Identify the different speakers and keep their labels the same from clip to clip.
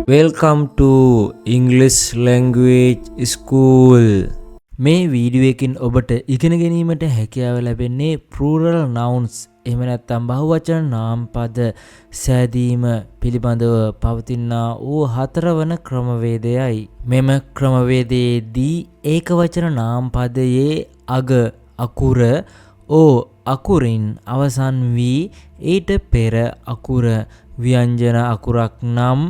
Speaker 1: Welcome to English Language School. මේ video එකකින් ඔබට ඉගෙන ගැනීමට හැකියාව ලැබෙන්නේ plural nouns එහෙම නැත්නම් බහුවචන නාමපද සෑදීම පිළිබඳව පවතිනා වූ හතරවන ක්‍රමවේදයයි. මෙම ක්‍රමවේදයේදී ඒකවචන නාමපදයේ අග අකුර ඕ අකුරින් අවසන් වී ඊට පෙර අකුර ව්‍යංජන අකුරක් නම්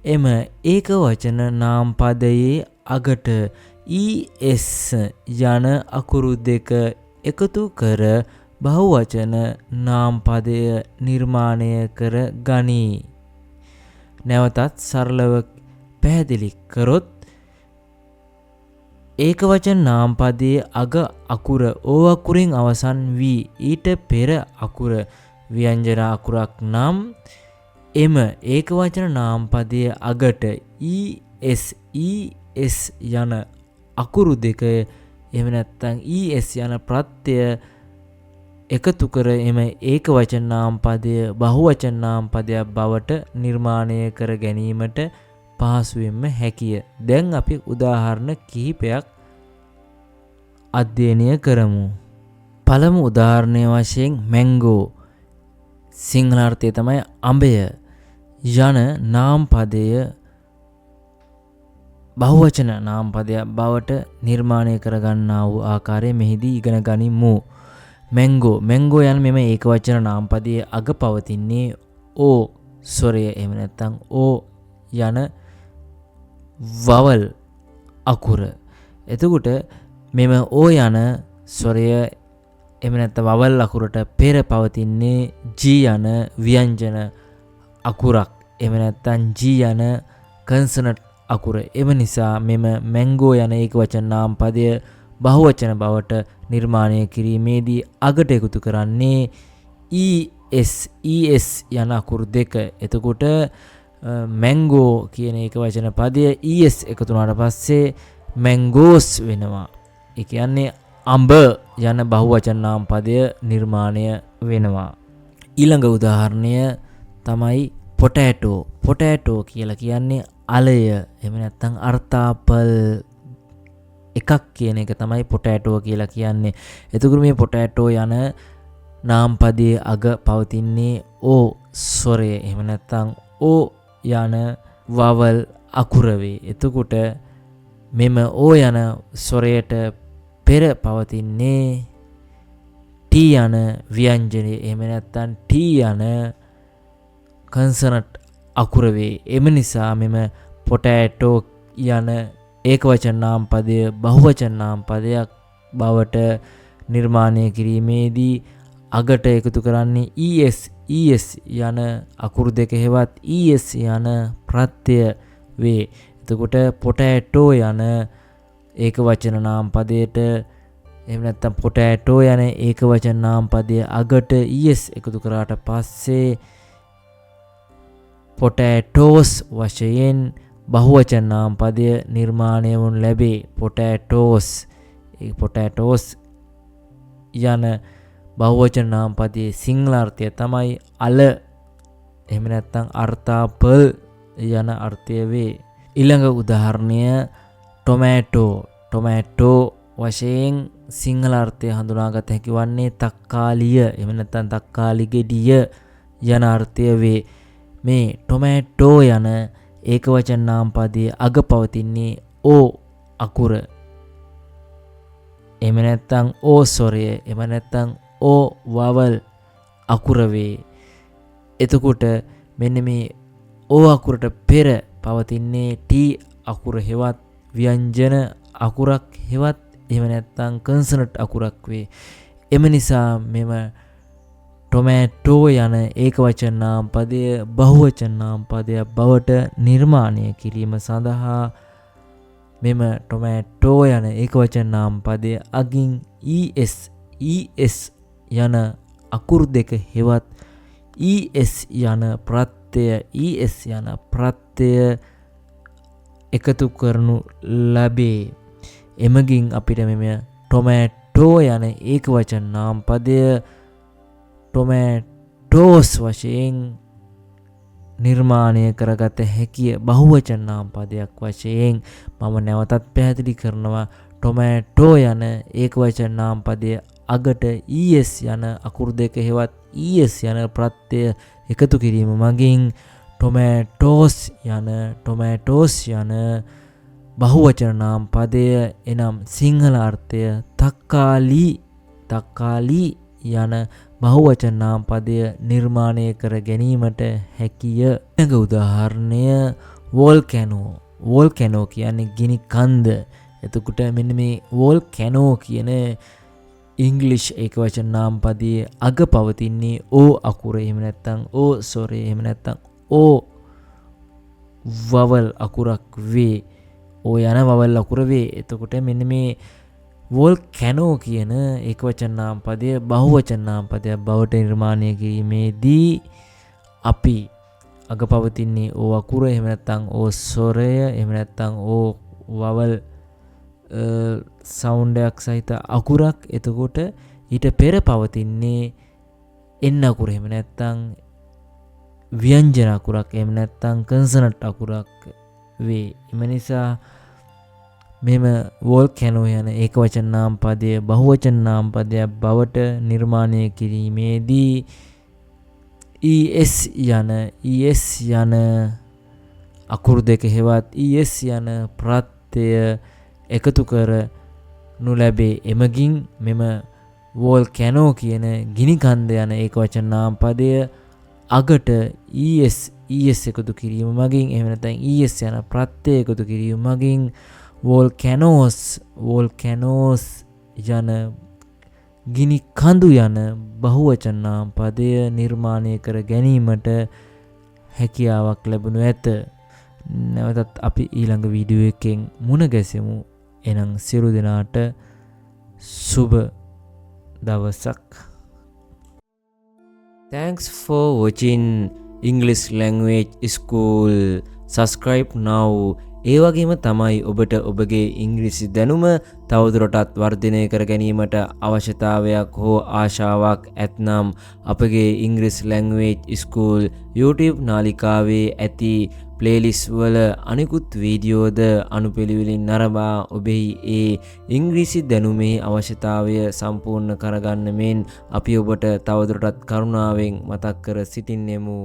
Speaker 1: එම ඒකවචන නාමපදයේ අගට es යන අකුරු දෙක එකතු කර බහුවචන නාමපදය නිර්මාණය කර ගනී. නැවතත් සරලව පැහැදිලි කරොත් ඒකවචන නාමපදයේ අග අකුර ඕ අකුරින් අවසන් වී ඊට පෙර අකුර ව්‍යංජන අකුරක් නම් එම ඒකවචන නාමපදයේ අගට es යන අකුරු දෙක එහෙම නැත්නම් es යන ප්‍රත්‍යය එකතු කර එම ඒකවචන නාමපදය බහුවචන නාමපදයක් බවට නිර්මාණය කර ගැනීමට පහසුවෙන්ම හැකිය. දැන් අපි උදාහරණ කිහිපයක් අධ්‍යයනය කරමු. පළමු උදාහරණය වශයෙන් mango සිංහල අර්ථය තමයි අඹය යන නාමපදය බහුවචන නාමපදයක් බවට නිර්මාණය කරගන්නා වූ ආකාරය මෙහිදී ඉගෙන ගනිමු. mango යන මෙම ඒකවචන නාමපදයේ අග පවතින්නේ ඕ ස්වරය එහෙම නැත්නම් ඕ යන vowel අකුර. එතකොට මෙම ඕ යන ස්වරය එහෙම නැත්නම් vowel අකුරට පෙර පවතින්නේ g යන ව්‍යංජන අකුරක්. එහෙම නැත්නම් g යන consonant අකුර. එම නිසා මෙම mango යන ඒකවචන නාමපදය බහුවචන බවට නිර්මාණය කිරීමේදී අගට එකතු කරන්නේ es යන අකුරු දෙක. එතකොට mango කියන ඒකවචන පදය es එකතු වුණාට පස්සේ mangoes වෙනවා. ඒ කියන්නේ අඹ යන බහුවචන නාමපදය නිර්මාණය වෙනවා. ඊළඟ උදාහරණය තමයි potato කියලා කියන්නේ අලය එහෙම නැත්නම් අර්ථාපල් එකක් කියන එක තමයි potato කියලා කියන්නේ. එතකොට මේ potato යන නාමපදයේ අග පවතින්නේ ඕ ස්වරය එහෙම නැත්නම් ඕ යන vowel අකුර වේ. එතකොට මෙම ඕ යන ස්වරයට පෙර පවතින්නේ t යන ව්‍යංජනය එහෙම නැත්නම් t යන consonant අකුර වේ. එම නිසා මෙම potato යන ඒකවචන නාමපදය බහුවචන නාමපදයක් බවට නිර්මාණය කිරීමේදී අගට එකතු කරන්නේ es යන අකුරු දෙක හෙවත් es යන ප්‍රත්‍යය වේ. එතකොට potato යන ඒකවචන නාමපදයට එහෙම නැත්නම් potato යන ඒකවචන නාමපදයේ අගට es එකතු කරාට පස්සේ potatoes වශයෙන් බහුවචන නාමපදය නිර්මාණය වනු ලැබේ. potatoes යන බහුවචන නාමපදයේ සිංහල අර්ථය තමයි අල එහෙම නැත්නම් අර්ථාපල් යන අර්ථය වේ. ඊළඟ උදාහරණය tomato වශයෙන් සිංහල අර්ථය හඳුනාගත හැකි වන්නේ තක්කාලිය එහෙම නැත්නම් තක්කාලි ගෙඩිය යන අර්ථය වේ. මේ tomato යන ඒකවචන නාමපදයේ අග පවතින්නේ ඕ අකුර එහෙම නැත්නම් ඕ ස්වරය එහෙම නැත්නම් ඕ vowel අකුර වේ. එතකොට මෙන්න මේ ඕ අකුරට පෙර පවතින්නේ t අකුර හෙවත් ව්‍යංජන අකුරක් හෙවත් එහෙම නැත්නම් consonant අකුරක් වේ. එම නිසා මෙම tomato යන ඒකවචන නාමපදය බහුවචන නාමපදයක් බවට නිර්මාණය කිරීම සඳහා මෙම tomato යන ඒකවචන නාමපදය අගින් es යන අකුරු දෙක හෙවත් es යන ප්‍රත්‍යය එකතු කරනු ලැබේ. එමගින් අපිට මෙම tomato යන ඒකවචන නාමපදය tomatoes වශයෙන් නිර්මාණය කරගත හැකිය බහුවචන නාම පදයක් වශයෙන් මම නැවතත් පැහැදිලි කරනවා. ටොමැටෝ යන ඒකවචන නාම පදය අගට es යන අකුරු දෙක හෙවත් es යන ප්‍රත්‍යය එකතු කිරීම මගින් ටොමැටෝස් යන බහුවචන නාම පදය එනම් සිංහල අර්ථය තක්කාලි යන බහුවචන නාම පදය නිර්මාණය කර ගැනීමට හැකිය. ඊළඟ උදාහරණය වෝල්කැනෝ කියන්නේ ගිනි කන්ද. එතකොට මෙන්න මේ වෝල්කැනෝ කියන ඉංග්ලිෂ් ඒකවචන නාම පදයේ අග පවතින්නේ ඕ අකුර එහෙම නැත්නම් ඕ ස්වරය එහෙම නැත්නම් ඕ වවල් අකුරක් වේ. ඕ යන වවල් අකුර වේ. එතකොට මෙන්න මේ වෝල්කැනෝ කියන ඒකවචන නාම පදය බහුවචන නාම පදයක් බවට නිර්මාණය කිරීමේදී අපි අග පවතින්නේ ඕ අකුර එහෙම නැත්නම් ඕ ස්වරය එහෙම නැත්නම් ඕ වවල් සවුන්ඩ් එකක් සහිත අකුරක්. එතකොට ඊට පෙර පවතින්නේ එන් අකුර එහෙම නැත්නම් ව්‍යංජන අකුරක් එහෙම නැත්නම් කන්සනන්ට් අකුරක් වේ. එම නිසා මෙම වෝල්කැනෝ යන ඒකවචන නාම පදය බහුවචන නාම පදයක් බවට නිර්මාණය කිරීමේදී es යන අකුරු දෙක හෙවත් es යන ප්‍රත්‍යය එකතු කරනු ලැබේ. එමගින් මෙම වෝල්කැනෝ කියන ගිනි කන්ද යන ඒකවචන නාම පදය අගට es එකතු කිරීම මගින් එහෙම නැත්නම් es යන ප්‍රත්‍යය එකතු කිරීම මගින් වෝල්කැනෝස් යන ගිනි කඳු යන බහුවචන නාම පදය නිර්මාණය කර ගැනීමට හැකියාවක් ලැබුණු ඇත. නැවතත් අපි ඊළඟ වීඩියෝ එකෙන් මුණ ගැසෙමු. එනම් සියලු දෙනාට සුබ දවසක්. Thanks for watching English Language School. Subscribe now. ඒ වගේම තමයි ඔබට ඔබගේ ඉංග්‍රීසි දැනුම තවදුරටත් වර්ධනය කර ගැනීමට අවශ්‍යතාවයක් හෝ ආශාවක් ඇතනම් අපගේ English Language School YouTube නාලිකාවේ ඇති ප්ලේලිස්ට් වල අනිකුත් වීඩියෝද අනුපිළිවෙලින් නරඹා ඔබෙහි ඒ ඉංග්‍රීසි දැනුමේ අවශ්‍යතාවය සම්පූර්ණ කරගන්න මෙන් අපි ඔබට තවදුරටත් කරුණාවෙන් මතක් කර සිටින්නෙමු.